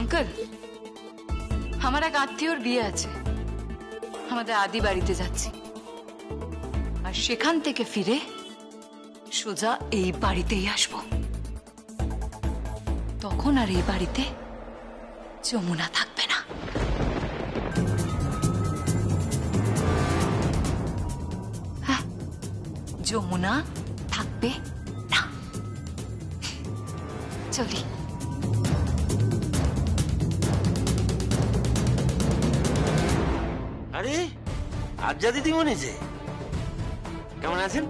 Uncle, আমার এক আত্মীয়র বিয়ে আছে, আমাদের আদি বাড়িতে যাচ্ছি, আর সেখান থেকে ফিরে সোজা এই বাড়িতেই আসবো। তখন আর এই বাড়িতে যমুনা থাকবে না। হ্যাঁ, যমুনা থাকবে না। চলি। আরে আজ্জা দিদিমণি যে, কেমন আছেন?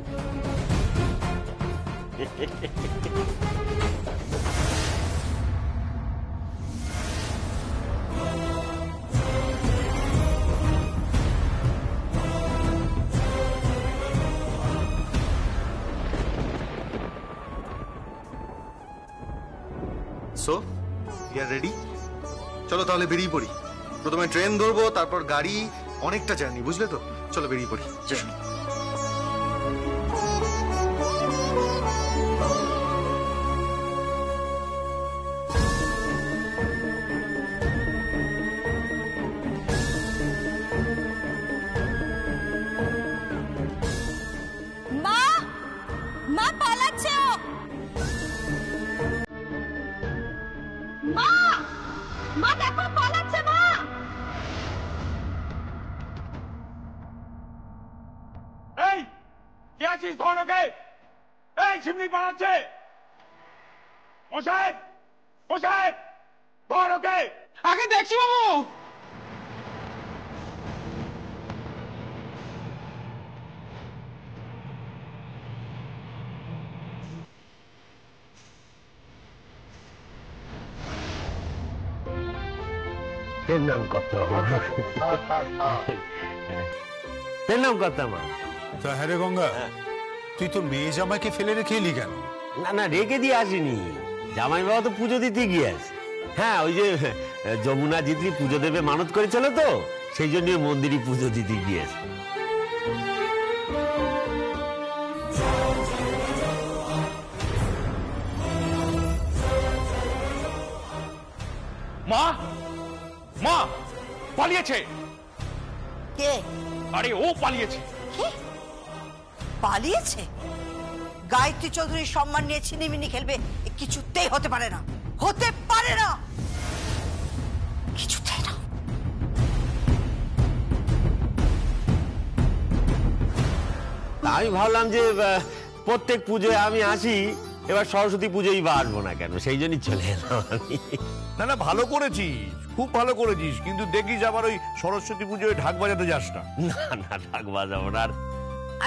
So you are ready? চলো তাহলে বেরিয়ে পড়ি। প্রথমে ট্রেন ধরবো, তারপর গাড়ি, অনেকটা জার্নি, বুঝলে তো? চলো বেরিয়ে পড়ি। মা, মা পালাচ্ছে ও। মা, মা দেখো পালাচ্ছে মা। এই কে আছিস ধরকে? এই শিবলি পালাচ্ছে। মশাই, মশাই ধরকে। আগে দেখছি বাবু। প্রণাম করতাম। প্রণাম করতাম। হ্যাঁ রে গঙ্গা, তুই তোর মেয়ে জামাইকে ফেলে রেখে এলি কেন? না না, রেখে দিয়ে আসিনি, জামাই বাবা তো পুজো দিতে গিয়েছে। হ্যাঁ, ওই যে যমুনা জিতলি পুজো দেবে মানত করেছিল, তো সেই জন্য মন্দিরে পুজো দিতে গিয়েছে। মা, মা পালিয়েছে। কে? আরে ও পালিয়েছে। কি পালিয়েছে? গায়ত্রী চৌধুরীর সম্মান নিয়ে ছিনিমিনি খেলবে? কিছুতেই হতে পারে না, হতে পারে না, কিছুতেই না। আমি ভাবলাম যে প্রত্যেক পুজোয় আমি আসি, এবার সরস্বতী পুজোই বা আসবো না কেন, সেই জন্যই চলে এলাম আমি। না না, ভালো করেছিস, খুব ভালো করেছিস, কিন্তু দেখিস আবার ওই সরস্বতী পুজোয় ঢাক বাজাতে যাস না। না না, ঢাক বাজাবো না।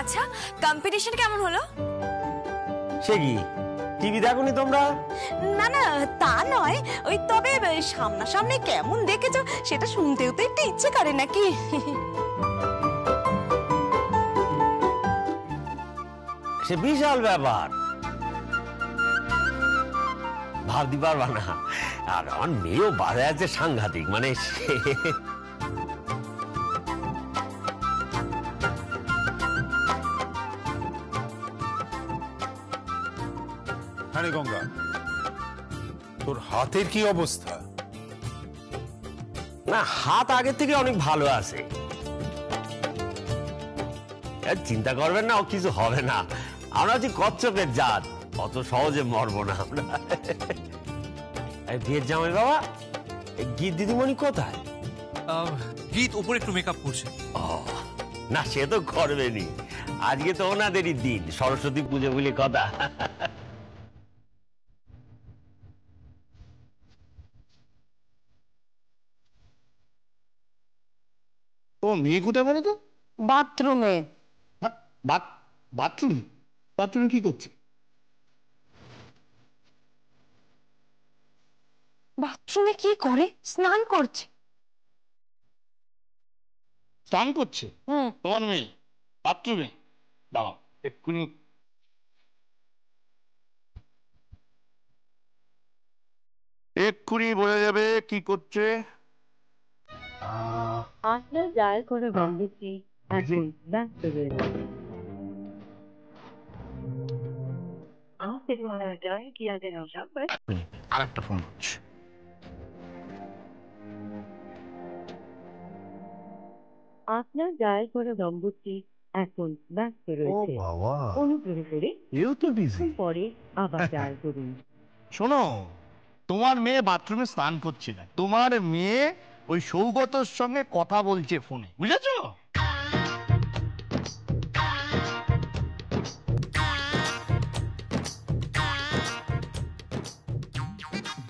আচ্ছা, কম্পিটিশন কেমন হলো? সে কি টিভি দেখোনি তোমরা? না না, তা নয়, ওই তবে সামনাসামনি কেমন দেখেছো সেটা শুনতেও তো একটু ইচ্ছে করে নাকি? সে বিশাল ব্যাপার, ভাবতে পারবা না। আর আমার মেয়েও বাজায় আছে সাংঘাতিক, মানে হ্যাঁ রে গঙ্গা, তোর হাতের কি অবস্থা? না, হাত আগের থেকে অনেক ভালো আছে, চিন্তা করবেন না, ও কিছু হবে না। আমরা হচ্ছি কচ্ছপের জাত, অত সহজে মরবো না আমরা। বিয়ের জামাই বাবা, গীত দিদিমণি কোথায়? গীত উপরে একটু মেকআপ করছে। না, সে তো করবেনি, আজকে তো ওনাদেরই দিন, সরস্বতী পুজো বলে কথা। ও মেয়ে কোথায় বলো তো? বাথরুমে। বাথরুম? বাথরুমে কি করছে? বাথরুমে কি করে? স্নান করছে। স্নান করছে তোমার মেয়ে বাথরুমে? দাঁড়াও এক্ষুনি। এক্ষুনি বোঝা যাবে কি করছে। আপনার ডায়াল করে বন্ধুটি এখন ব্যস্ত রয়েছে। আরেকটা ফোন হচ্ছে। আপনার ডায়াল করা নম্বরটি এখন ব্যস্ত রয়েছে। অনুগ্রহ করে এও তো বিজি। পরে আবার ডায়াল করুন। শোনো, তোমার মেয়ে বাথরুমে স্নান করছে না, তোমার মেয়ে ওই সৌগতর সঙ্গে কথা বলছে ফোনে, বুঝেছো?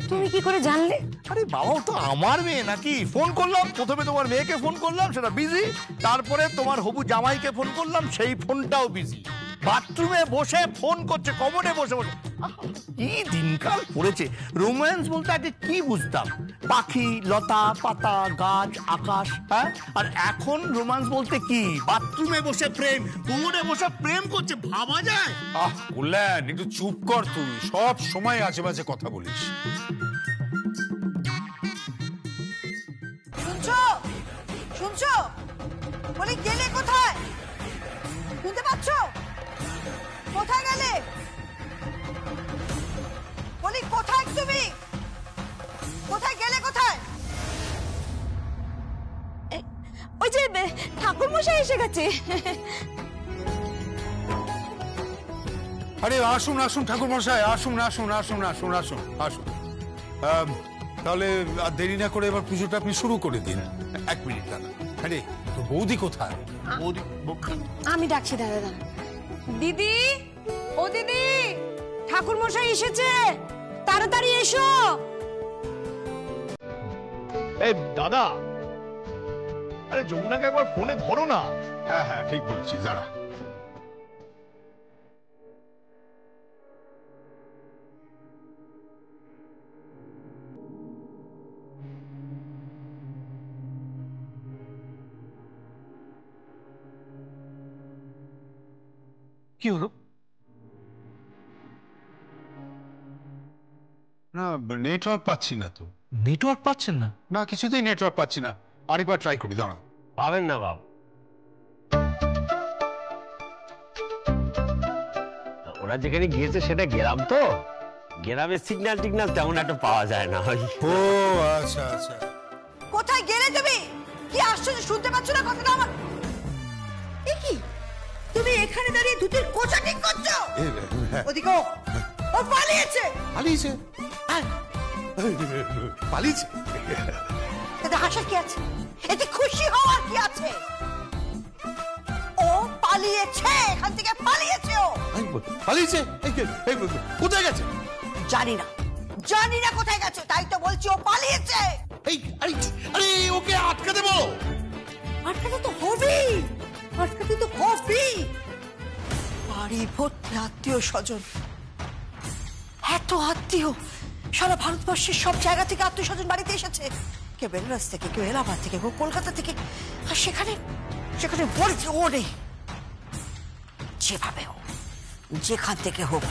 তুমি কি করে জানলে? আরে বাবা, তো আমার মেয়ে নাকি? ফোন করলাম, প্রথমে তোমার মেয়েকে ফোন করলাম, সেটা বিজি। তারপরে তোমার হবু জামাইকে ফোন করলাম, সেই ফোনটাও বিজি। বাথরুমে বসে ফোন করছে, কমনে বসে বসে। কি দিনকাল পড়েছে! রোম্যান্স বলতে আগে কি বুঝতাম? পাখি, লতা পাতা, গাছ, আকাশ, হ্যাঁ? আর এখন রোম্যান্স বলতে কি? বাথরুমে বসে প্রেম, কোমরে বসে প্রেম করছে, ভাবা যায়? কল্যাণ, একটু চুপ কর তুই, সব সময় আজে বাজে কথা বলিস। শুনছো শুনছো বলি, গেলে কোথায়? শুনতে পাচ্ছ? কোথায় গেলে বলি? কোথায় তুমি? কোথায় গেলে? কোথায়? ওই যে ঠাকুর মশাই এসে গেছে। আরে আসুন আসুন ঠাকুর মশাই, আসুন আসুন আসুন আসুন আসুন আসুন। তাহলে আর দেরি না করে এবার পুজোটা আপনি শুরু করে দিন। 1 মিনিট দাদা। আরে তো বৌদি কোথায়? আমি ডাকছি, দাদা দাদা। দিদি, ও দিদি, ঠাকুর মশাই এসেছে, তাড়াতাড়ি এসো। এই দাদা, আরে যমুনাকে একবার ফোনে ধরো না। হ্যাঁ হ্যাঁ, ঠিক বলছিস, দাঁড়া। কি হলো? না, নেটওয়ার্ক পাচ্ছি না তো। নেটওয়ার্ক পাচ্ছেন না? না, কিছুতেই নেটওয়ার্ক পাচ্ছি না। আরেকবার ট্রাই করি, দাঁড়া। পাবেন না বাবু, ওরা যেখানে গিয়েছে সেটা গ্রাম তো, গ্রামের সিগন্যাল টিগন্যাল তেমন একটা পাওয়া যায় না। ও আচ্ছা আচ্ছা। কোথায় গেলে তুমি? কি আশ্চর্য, শুনতে পাচ্ছ না কথাটা আমার? এ কি, তুমি এখানে দাঁড়িয়ে দুধের কোচা ঠিক করছো? ওদিকে ও পালিয়েছে। পালিয়েছে? পালিয়েছে? এতে হাসার কি আছে? এতে খুশি হওয়ার কি আছে? ও পালিয়েছে, এখান থেকে পালিয়েছে। ও পালিয়েছে? কোথায় গেছে? জানি না, জানি না কোথায় গেছে, তাই তো বলছি ও পালিয়েছে। আরে ওকে আটকাতে বলো। আটকাতে তো হবেই, আটকাতে তো হবেই। বাড়ি ভর্তি আত্মীয় স্বজন, এত আত্মীয়, সারা ভারতবর্ষের সব জায়গা থেকে আত্মীয় স্বজন বাড়িতে এসেছে। কেউ বেনারস থেকে, কেউ এলাহাবাদ থেকে, কেউ কলকাতা থেকে। আর সেখানে সেখানে বলছে ও নেই। যেভাবে হোক, যেখান থেকে হোক,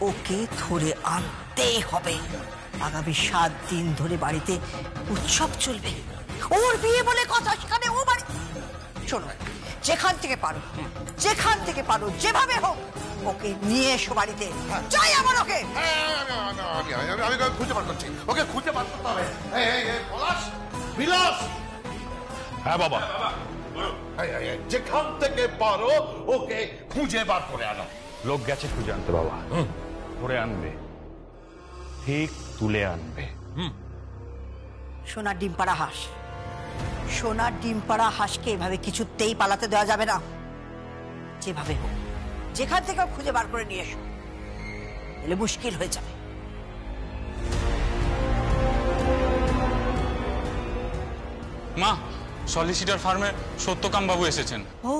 ওকে ধরে আনতেই হবে। আগামী 7 দিন ধরে বাড়িতে উৎসব চলবে। ওর বিয়ে বলে কথা, সেখানে ও বাড়ি। শোনো, যেখান থেকে পারো, যেখান থেকে পারো, যেভাবে হোক ওকে নিয়ে এসো বাড়িতে। চাই আমার ওকে। আমি খুঁজে বার করছি, ওকে খুঁজে বার করতে হবে। বিলাস। হ্যাঁ বাবা, যেখান থেকে পারো ওকে খুঁজে বার করে আনো। লোক গেছে খুঁজে আনতে বাবা, ধরে আনবে, ঠিক তুলে আনবে। সোনার ডিম পাড়া হাঁস, সোনার ডিম পাড়া হাঁসকে এভাবে কিছুতেই পালাতে দেওয়া যাবে না। যেভাবে হোক, যেখান থেকে খুঁজে বার করে নিয়ে এসো, এলে মুশকিল হয়ে যাবে। মা, সলিসিটার ফার্মে সত্যকাম বাবু এসেছেন। ও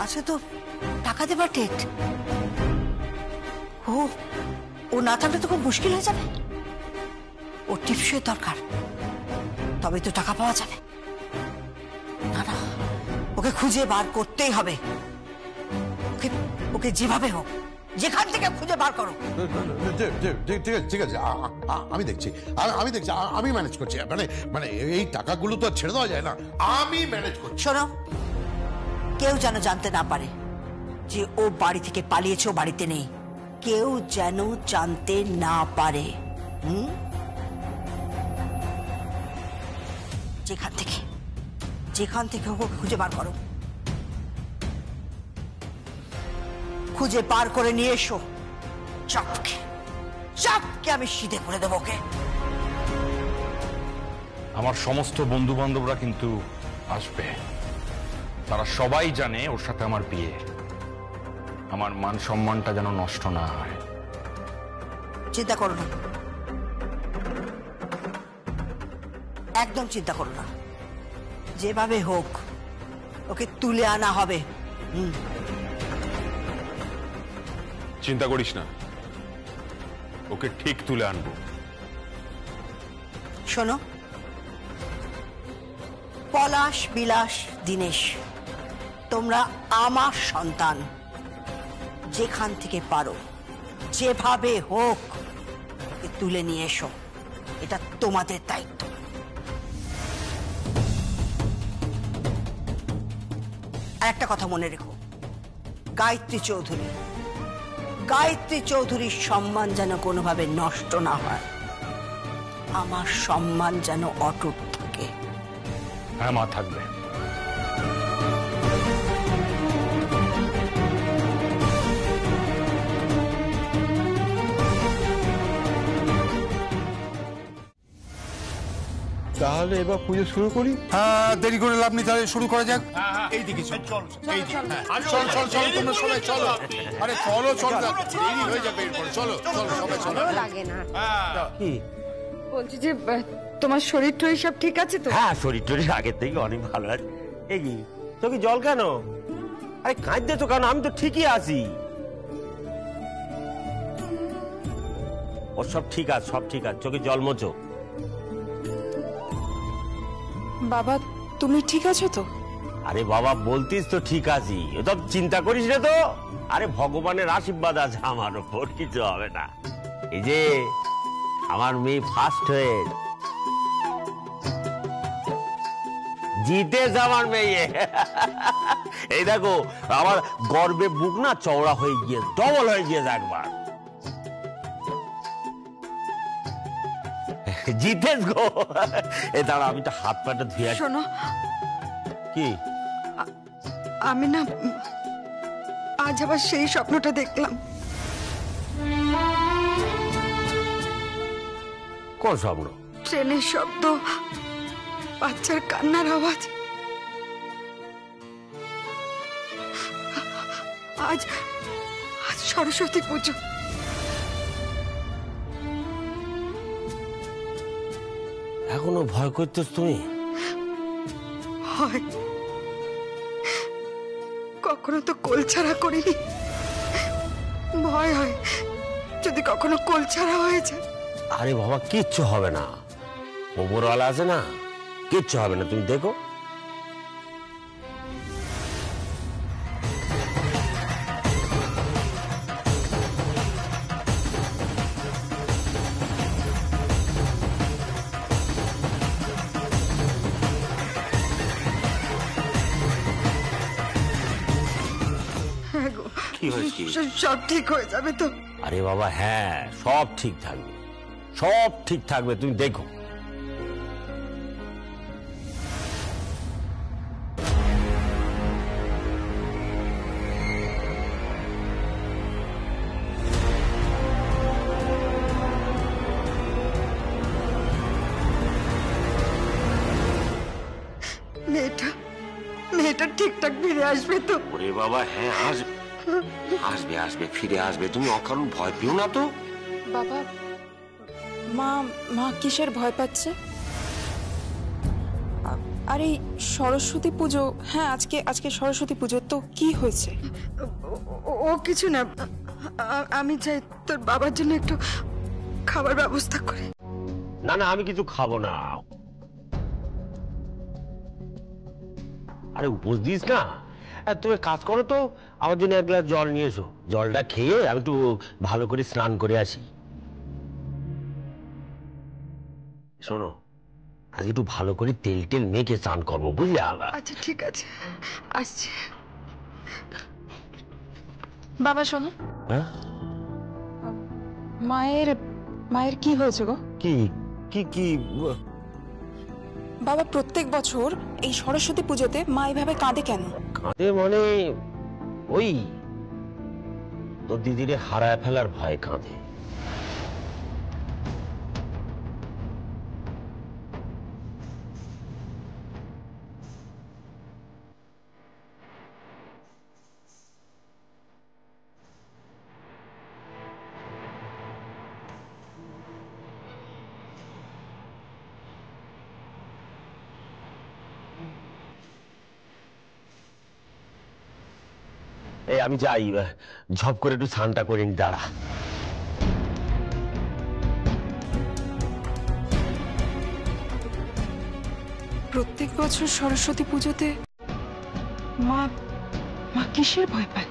আচ্ছা, তো টাকা দেবার ডেট। ও ও না থাকলে তো খুব মুশকিল হয়ে যাবে। ও টিপসই দরকার, তবে তো টাকা পাওয়া যাবে। না না, ওকে খুঁজে বার করতেই হবে। ওকে ওকে যেভাবে হোক, যেখান থেকে খুঁজে বার করো। ঠিক আছে, আমি দেখছি, আমি ম্যানেজ করছি। মানে এই টাকাগুলো তো ছেড়ে দেওয়া যায় না, আমি ম্যানেজ করছি। শোনো, কেউ যেন জানতে না পারে যে ও বাড়ি থেকে পালিয়েছে, ও বাড়িতে নেই। কেউ যেন জানতে না পারে। যেখান থেকে যেখান থেকে হোক খুঁজে বার করো, খুঁজে বার করে নিয়ে এসো। চাপকে চাপকে আমি সিধে করে দেবো ওকে। আমার সমস্ত বন্ধু বান্ধবরা কিন্তু আসবে, তারা সবাই জানে ওর সাথে আমার বিয়ে। আমার মান সম্মানটা যেন নষ্ট না হয়। চিন্তা করো না, একদম চিন্তা করো না, যেভাবে হোক ওকে তুলে আনা হবে। চিন্তা করিস না, ওকে ঠিক তুলে আনবো। শোনো, পলাশ, বিলাস, দীনেশ, তোমরা আমার সন্তান। যেখান থেকে পারো যেভাবে হোক ওকে তুলে নিয়ে এসো, এটা তোমাদের দায়িত্ব। আর একটা কথা মনে রেখো, গায়ত্রী চৌধুরীর সম্মান যেন কোনোভাবে নষ্ট না হয়। আমার সম্মান যেন অটুট থাকে। হ্যাঁ মা, থাকবে। তাহলে এবার পুজো শুরু করি। হ্যাঁ, দেরি করে লাভ নেই, তাহলে শুরু করা যাক। এইদিকে চল, চল চল চল, তোমরা সবাই চলো। আরে চলো চলো, দেরি হয়ে যাবে এরপরে। চলো চলো সবাই চলো। লাগে না। কি বলছি যে তোমার শরীর টরীর সব ঠিক আছে তো? হ্যাঁ, শরীর টরীর আগের থেকে অনেক ভালো আছে। এই কি তোকে জল কেন? আরে কাঁদতে তো কেন? আমি তো ঠিকই আছি। ও সব ঠিক আছে, সব ঠিক আছে। চোখে জল মোচো। বাবা, তুমি ঠিক আছো তো? আরে বাবা, বলতিস তো ঠিক আছি, তো চিন্তা করিস না তো। আরে ভগবানের আশীর্বাদ আছে আমার উপর, কিছু হবে না। এই যে আমার মেয়ে ফার্স্ট হয়ে জিতেছে, আমার মেয়ে। এই দেখো, আমার গর্বে বুক না চওড়া হয়ে গিয়ে ডবল হয়ে গিয়েছে একবার। জিতেছ গো। এ দাঁড়া, আমি তো হাত পাটা ধুয়ে। শোনো, কি? আমি না আজ আবার সেই স্বপ্নটা দেখলাম। কোন স্বপ্ন? ট্রেনের শব্দ, বাচ্চার কান্নার আওয়াজ। আজ আজ সরস্বতী পুজো। এখনো ভয় করতেছ তুমি? হয়, কখনো তো কোল ছাড়া করিনি, ভয় হয় যদি কখনো কোল ছাড়া হয়ে যায়। আরে বাবা, কিচ্ছু হবে না, ওপরওয়ালা আছে না, কিচ্ছু হবে না, তুমি দেখো। কি হয়েছে? সব ঠিক হয়ে যাবে তো? আরে বাবা, হ্যাঁ, সব ঠিক থাকবে, সব ঠিক থাকবে, তুমি দেখো। মেয়েটা ঠিকঠাক ফিরে আসবে তো? ওরে বাবা, হ্যাঁ, আসবে আসবে আসবে, ফিরে আসবে, তুমি অকারণ ভয় পেও না তো। বাবা, মা কিসের ভয় পাচ্ছে? আর এই সরস্বতী পুজো, হ্যাঁ আজকে সরস্বতী পুজো, তো কি হয়েছে? ও কিছু না, আমি চাই তোর বাবার জন্য একটু খাবার ব্যবস্থা করে। না না, আমি কিছু খাবো না। আরে উপোস দিস না, তুমি কাজ করো তো, আমার জন্য এক গ্লাস জল নিয়ে এসো। জলটা খেয়ে আমি একটু ভালো করে স্নান করে আসি। শোনো, আজ একটু ভালো করে তেল টেল মেখে স্নান করবো, বুঝলে? আচ্ছা ঠিক আছে, আসছি। বাবা শোনো, হ্যাঁ, মায়ের কি হয়েছে গো? কি কি কি? বাবা প্রত্যেক বছর এই সরস্বতী পুজোতে মা এইভাবে কাঁদে কেন? কাঁদে মানে ওই তোর দিদিরে হারায় ফেলার ভয় কাঁদে। এই আমি যাই, ঝপ করে একটু স্নানটা করে নি, দাঁড়া। প্রত্যেক বছর সরস্বতী পুজোতে মা মা কিসের ভয় পায়?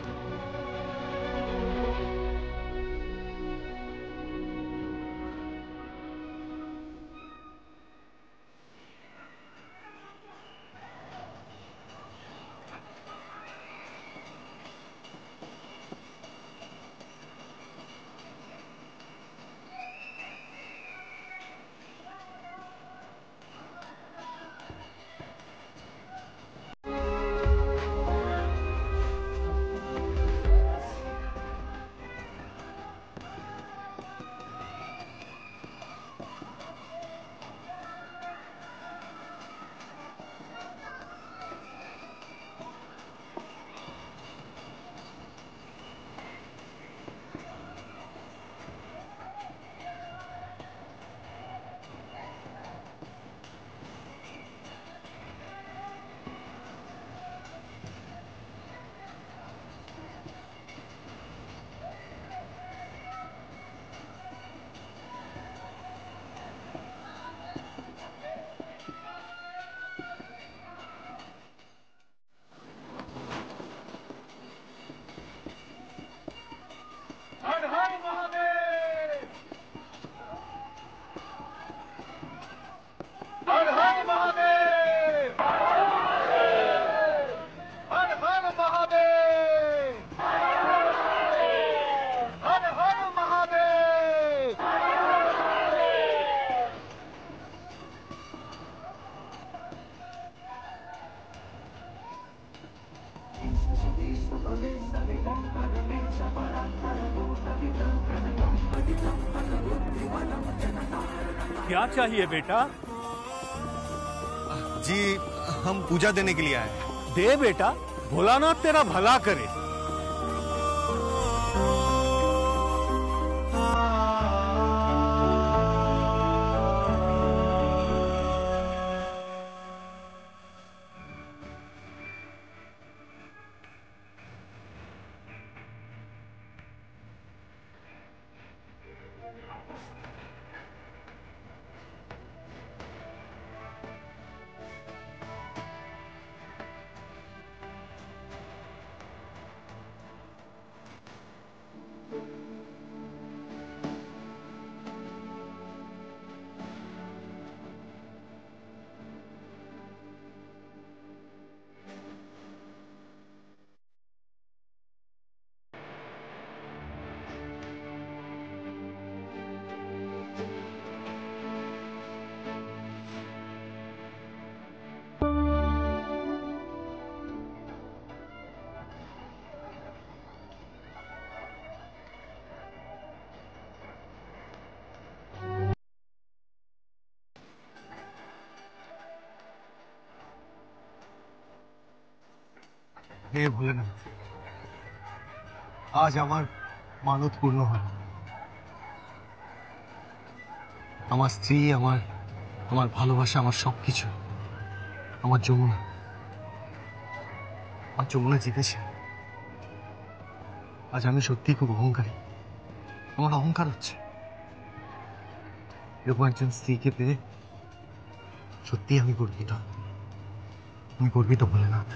क्या चाहिए बेटा? जी हम पूजा देने के लिए आए। दे बेटा, भोलानाथ तेरा भला करे। হে ভোলেনাথ, আজ আমার মানত পূর্ণ হল। আমার স্ত্রী, আমার ভালোবাসা, আমার সবকিছু, আমার যমুনা জিতেছে। আজ আমি সত্যি খুব অহংকারী, আমার অহংকার হচ্ছে। এরকম একজন স্ত্রীকে পেয়ে সত্যি আমি গর্বিত ভোলেনাথ।